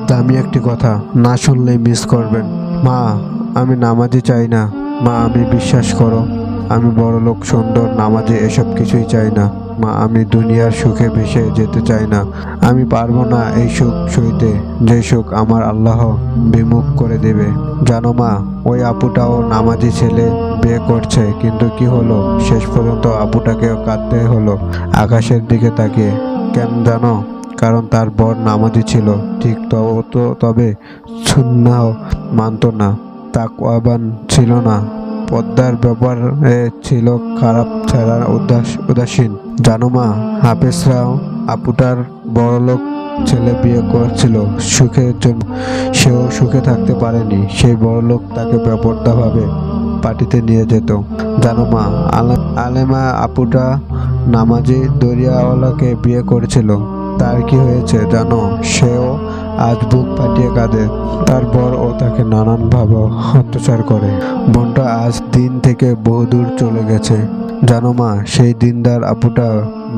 দামি একটি কথা না শুনলেই মিস করবেন। মা, আমি নামাজি চাই না। মা, আমি বিশ্বাস করো, আমি বড়লোক, সুন্দর, নামাজি এসব কিছুই চাই না। মা, আমি দুনিয়ার সুখে ভেসে যেতে চাই না। আমি পারবো না এই সুখ সইতে, যে সুখ আমার আল্লাহ বিমুখ করে দেবে। জানো মা, ওই আপুটাও নামাজি ছেলে বিয়ে করছে, কিন্তু কি হলো, শেষ পর্যন্ত আপুটাকেও কাঁদতে হলো আকাশের দিকে তাকিয়ে। কেন জানো? কারণ তার বর নামাজি ছিল ঠিক, তবে সুন্নাহ মানত না, তাকওয়াবান ছিল না, পর্দার ব্যাপারে ছিল খারাপ, ছাড়া উদাসীন। জানো মা, হাফেজরাও আপুটার বড়লোক ছেলে বিয়ে করছিল সুখের জন্য। সেও সুখে থাকতে পারেনি। সেই বড়লোক তাকে বেপরোয়াভাবে পার্টিতে নিয়ে যেত। জানো মা, আলেমা আপুটা নামাজি দরিয়াওয়ালাকে বিয়ে করেছিল। তার কি হয়েছে জানো? সেও আজ বুক ফাটিয়ে কাঁদে। তার বর ও তাকে নানানভাবে অত্যাচার করে। বোনটা আজ দিন থেকে বহুদূর চলে গেছে। জানো মা, সেই দিনদার আপুটা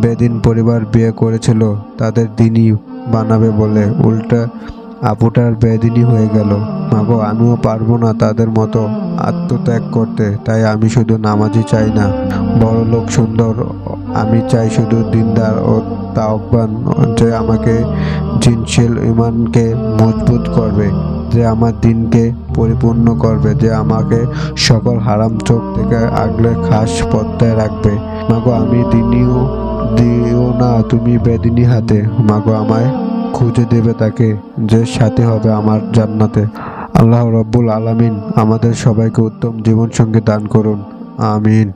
বেদিন পরিবার বিয়ে করেছিল তাদের দিনই বানাবে বলে, উল্টা আপুটার বেদিনী হয়ে গেল। মাগো, আমিও পারবো না তাদের মতো আত্মত্যাগ করতে। তাই আমি শুধু নামাজি চাই না, বড়লোক, সুন্দর। আমি চাই শুধু দিনদার ও তাওবান, যে আমাকে জিনশীল ইমানকে মজবুত করবে, যে আমার দিনকে পরিপূর্ণ করবে, যে আমাকে সকল হারাম চোখ থেকে আগলে খাস পর্দায় রাখবে। মাগো, আমি দিও না তুমি বেদিনী হাতে। মাগো, আমায় খুঁজে দেবে তাকে, যে সাথী হবে আমার জান্নাতে। আল্লাহ রব্বুল আলামিন আমাদের সবাইকে উত্তম জীবন সঙ্গী দান করুন। আমিন।